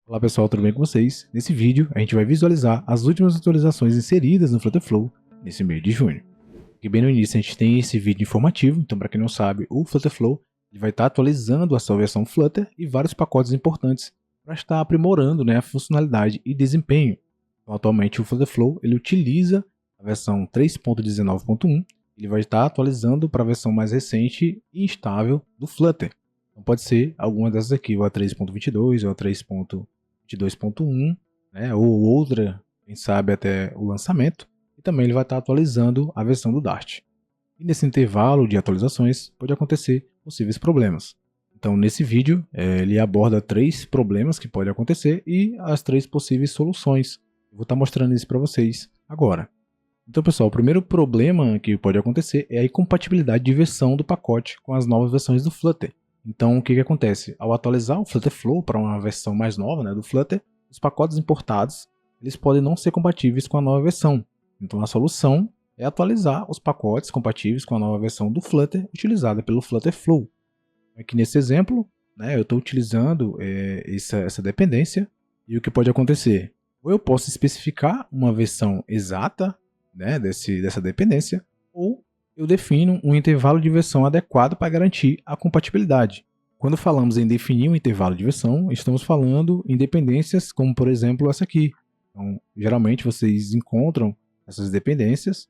Olá pessoal, tudo bem com vocês? Nesse vídeo a gente vai visualizar as últimas atualizações inseridas no Flutterflow nesse mês de junho. Aqui bem no início a gente tem esse vídeo informativo, então para quem não sabe, o Flutterflow ele vai estar atualizando a sua versão Flutter e vários pacotes importantes para estar aprimorando, a funcionalidade e desempenho. Então, atualmente o Flutterflow ele utiliza a versão 3.19.1, ele vai estar atualizando para a versão mais recente e instável do Flutter. Então pode ser alguma dessas aqui, ou a 3.22 ou a 3.22.1, ou outra, quem sabe até o lançamento. E também ele vai estar atualizando a versão do Dart. E nesse intervalo de atualizações pode acontecer possíveis problemas. Então nesse vídeo ele aborda 3 problemas que podem acontecer e as 3 possíveis soluções. Eu vou estar mostrando isso para vocês agora. Então pessoal, o primeiro problema que pode acontecer é a incompatibilidade de versão do pacote com as novas versões do Flutter. Então, o que acontece? Ao atualizar o Flutterflow para uma versão mais nova do Flutter, os pacotes importados eles podem não ser compatíveis com a nova versão. Então, a solução é atualizar os pacotes compatíveis com a nova versão do Flutter utilizada pelo Flutterflow. Aqui nesse exemplo, eu estou utilizando essa dependência e o que pode acontecer? Ou eu posso especificar uma versão exata dessa dependência, ou eu defino um intervalo de versão adequado para garantir a compatibilidade. Quando falamos em definir um intervalo de versão, estamos falando em dependências como, por exemplo, essa aqui. Então, geralmente vocês encontram essas dependências.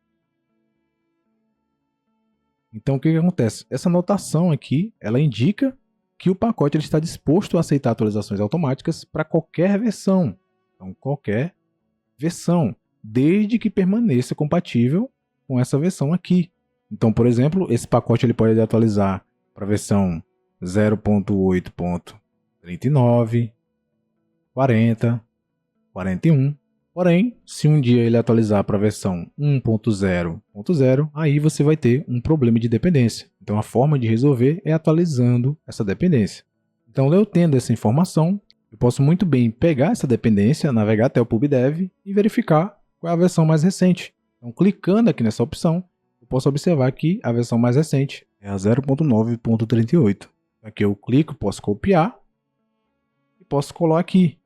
Então, o que acontece? Essa notação aqui, ela indica que o pacote ele está disposto a aceitar atualizações automáticas para qualquer versão. Então, qualquer versão, desde que permaneça compatível com essa versão aqui. Então, por exemplo, esse pacote ele pode atualizar para a versão 0.8.39, 40, 41. Porém, se um dia ele atualizar para a versão 1.0.0, aí você vai ter um problema de dependência. Então, a forma de resolver é atualizando essa dependência. Então, eu tendo essa informação, eu posso muito bem pegar essa dependência, navegar até o PubDev e verificar qual é a versão mais recente. Então, clicando aqui nessa opção, eu posso observar que a versão mais recente é a 0.9.38. Aqui eu clico, posso copiar e posso colar aqui.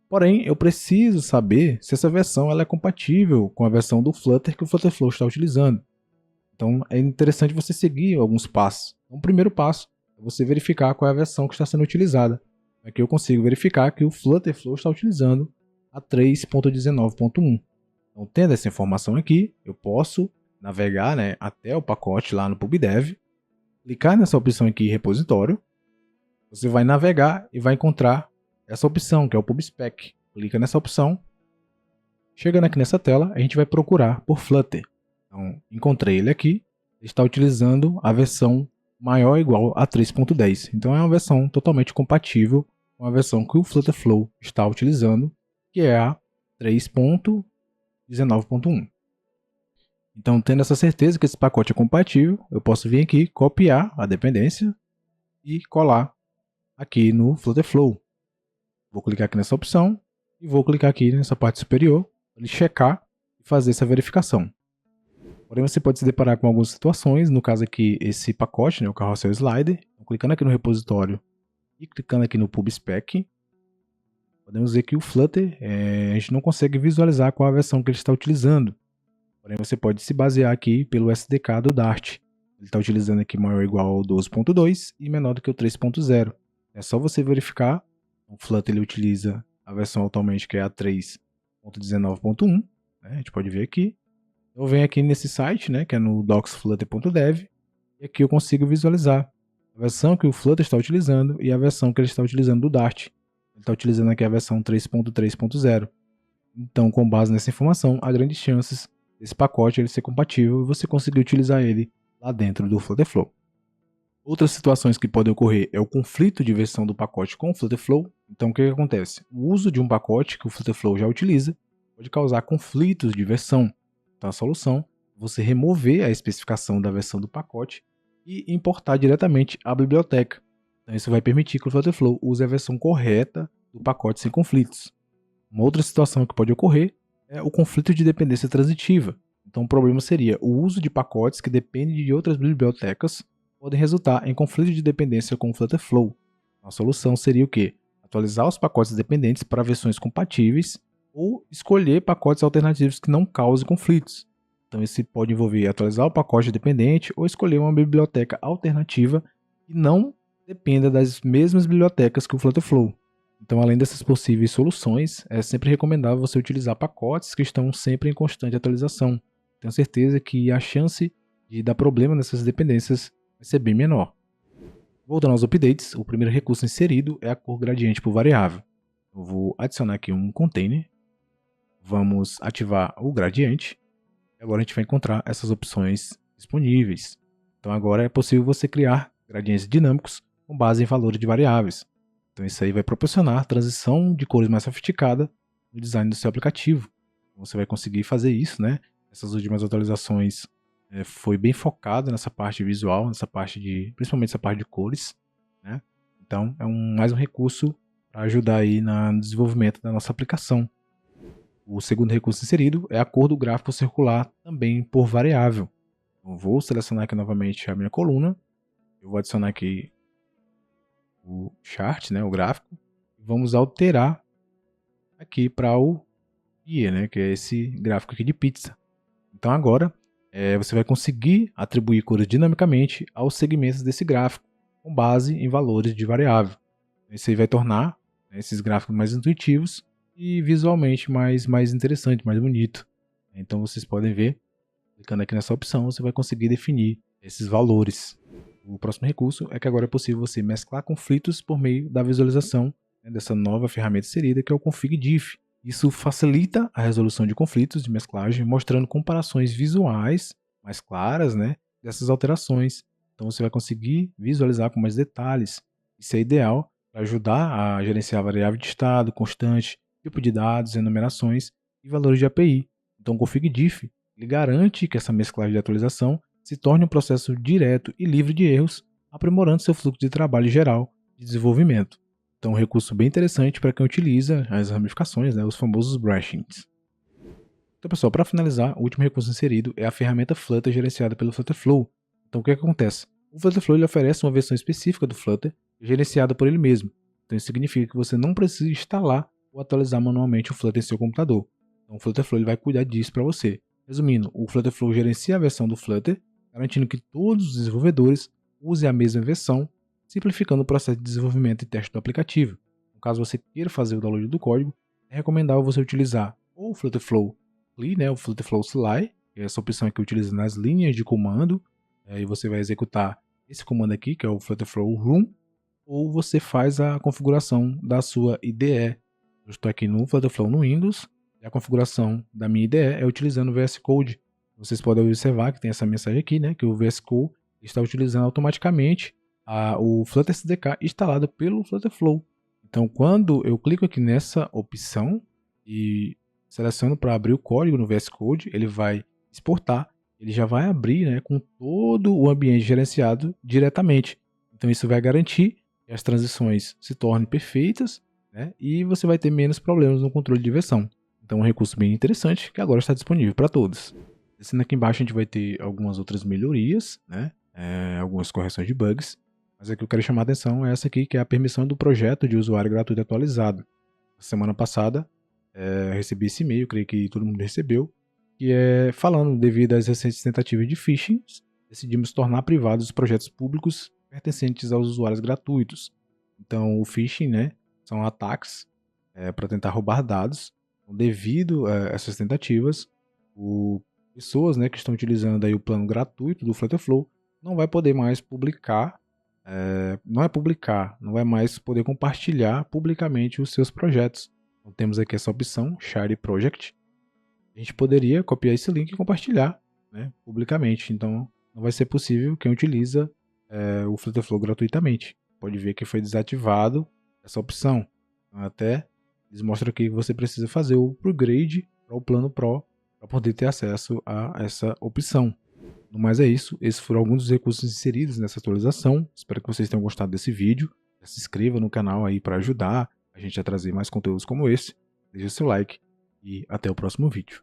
Porém, eu preciso saber se essa versão ela é compatível com a versão do Flutter que o Flutterflow está utilizando. Então, é interessante você seguir alguns passos. Então, o primeiro passo é você verificar qual é a versão que está sendo utilizada. Aqui eu consigo verificar que o Flutterflow está utilizando a 3.19.1. Então, tendo essa informação aqui, eu posso navegar até o pacote lá no PubDev, clicar nessa opção aqui, repositório, você vai navegar e vai encontrar essa opção, que é o PubSpec. Clica nessa opção, chegando aqui nessa tela, a gente vai procurar por Flutter. Então, encontrei ele aqui, ele está utilizando a versão maior ou igual a 3.10. Então, é uma versão totalmente compatível com a versão que o Flutterflow está utilizando, que é a 3.19.1. Então, tendo essa certeza que esse pacote é compatível, eu posso vir aqui, copiar a dependência e colar aqui no Flutterflow. Vou clicar aqui nessa opção e vou clicar aqui nessa parte superior para ele checar e fazer essa verificação. Porém, você pode se deparar com algumas situações, no caso aqui, esse pacote, o Carousel Slider. Então, clicando aqui no repositório e clicando aqui no PubSpec, podemos ver que o Flutter, a gente não consegue visualizar qual a versão que ele está utilizando. Porém, você pode se basear aqui pelo SDK do Dart. Ele está utilizando aqui maior ou igual ao 12.2 e menor do que o 3.0. É só você verificar. O Flutter ele utiliza a versão atualmente que é a 3.19.1. A gente pode ver aqui. Eu venho aqui nesse site, que é no docsflutter.dev. E aqui eu consigo visualizar a versão que o Flutter está utilizando e a versão que ele está utilizando do Dart. Ele está utilizando aqui a versão 3.3.0. Então, com base nessa informação, há grandes chances desse pacote ele ser compatível e você conseguir utilizar ele lá dentro do Flutterflow. Outras situações que podem ocorrer é o conflito de versão do pacote com o Flutterflow. Então o que acontece? O uso de um pacote que o Flutterflow já utiliza pode causar conflitos de versão. Então a solução é você remover a especificação da versão do pacote e importar diretamente a biblioteca. Então isso vai permitir que o Flutterflow use a versão correta do pacote sem conflitos. Uma outra situação que pode ocorrer é o conflito de dependência transitiva. Então o problema seria o uso de pacotes que dependem de outras bibliotecas podem resultar em conflito de dependência com o Flutterflow. A solução seria o quê? A atualizar os pacotes dependentes para versões compatíveis ou escolher pacotes alternativos que não causem conflitos. Então, esse pode envolver atualizar o pacote dependente ou escolher uma biblioteca alternativa que não dependa das mesmas bibliotecas que o Flutterflow. Então, além dessas possíveis soluções, é sempre recomendável você utilizar pacotes que estão sempre em constante atualização. Tenho certeza que a chance de dar problema nessas dependências vai ser bem menor. Voltando aos updates, o primeiro recurso inserido é a cor gradiente por variável. Eu vou adicionar aqui um container, vamos ativar o gradiente, e agora a gente vai encontrar essas opções disponíveis. Então agora é possível você criar gradientes dinâmicos com base em valores de variáveis. Então isso aí vai proporcionar transição de cores mais sofisticada no design do seu aplicativo. Você vai conseguir fazer isso, né? Essas últimas atualizações foi bem focado nessa parte visual, principalmente essa parte de cores, né? Então é mais um recurso para ajudar aí no desenvolvimento da nossa aplicação. O segundo recurso inserido é a cor do gráfico circular, também por variável. Eu vou selecionar aqui novamente a minha coluna, eu vou adicionar aqui o chart, né, o gráfico, e vamos alterar aqui para o guia, né, que é esse gráfico aqui de pizza. Então agora você vai conseguir atribuir cores dinamicamente aos segmentos desse gráfico, com base em valores de variável. Isso aí vai tornar esses gráficos mais intuitivos e visualmente mais interessante, mais bonito. Então vocês podem ver, clicando aqui nessa opção, você vai conseguir definir esses valores. O próximo recurso é que agora é possível você mesclar conflitos por meio da visualização dessa nova ferramenta inserida, que é o Config Diff. Isso facilita a resolução de conflitos de mesclagem, mostrando comparações visuais mais claras, né, dessas alterações. Então você vai conseguir visualizar com mais detalhes. Isso é ideal para ajudar a gerenciar a variável de estado, constante, tipo de dados, enumerações e valores de API. Então o Config Diff ele garante que essa mesclagem de atualização se torne um processo direto e livre de erros, aprimorando seu fluxo de trabalho geral de desenvolvimento. Então, um recurso bem interessante para quem utiliza as ramificações, né, os famosos branchings. Então, pessoal, para finalizar, o último recurso inserido é a ferramenta Flutter gerenciada pelo Flutterflow. Então, o que acontece? O Flutterflow ele oferece uma versão específica do Flutter gerenciada por ele mesmo. Então, isso significa que você não precisa instalar ou atualizar manualmente o Flutter em seu computador. Então, o Flutterflow ele vai cuidar disso para você. Resumindo, o Flutterflow gerencia a versão do Flutter, garantindo que todos os desenvolvedores usem a mesma versão, simplificando o processo de desenvolvimento e teste do aplicativo. No caso você queira fazer o download do código, é recomendável você utilizar ou o Flutterflow CLI, né, o Flutterflow CLI, que é essa opção que utiliza nas linhas de comando, e você vai executar esse comando aqui, que é o Flutterflow Run, ou você faz a configuração da sua IDE. Eu estou aqui no Flutterflow no Windows, e a configuração da minha IDE é utilizando o VS Code. Vocês podem observar que tem essa mensagem aqui, né, que o VS Code está utilizando automaticamente o Flutter SDK instalado pelo Flutterflow. Então, quando eu clico aqui nessa opção e seleciono para abrir o código no VS Code, ele vai exportar, ele já vai abrir, né, com todo o ambiente gerenciado diretamente. Então, isso vai garantir que as transições se tornem perfeitas, né, e você vai ter menos problemas no controle de versão. Então, é um recurso bem interessante que agora está disponível para todos. Descendo aqui embaixo, a gente vai ter algumas outras melhorias, né, algumas correções de bugs. Mas aqui eu quero chamar a atenção é essa aqui, que é a permissão do projeto de usuário gratuito atualizado. Semana passada, eu recebi esse e-mail, creio que todo mundo recebeu, que é falando, devido às recentes tentativas de phishing, decidimos tornar privados os projetos públicos pertencentes aos usuários gratuitos. Então, o phishing, né, são ataques para tentar roubar dados. Então, devido a essas tentativas, pessoas, né, que estão utilizando aí o plano gratuito do Flutterflow não vai poder mais publicar, não vai mais poder compartilhar publicamente os seus projetos. Então temos aqui essa opção, Share Project. A gente poderia copiar esse link e compartilhar, né, publicamente. Então não vai ser possível quem utiliza o Flutterflow gratuitamente. Pode ver que foi desativado essa opção. Então, até eles mostram aqui que você precisa fazer o upgrade para o plano Pro para poder ter acesso a essa opção. No mais é isso, esses foram alguns dos recursos inseridos nessa atualização. Espero que vocês tenham gostado desse vídeo. Se inscreva no canal aí para ajudar a gente a trazer mais conteúdos como esse. Deixe seu like e até o próximo vídeo.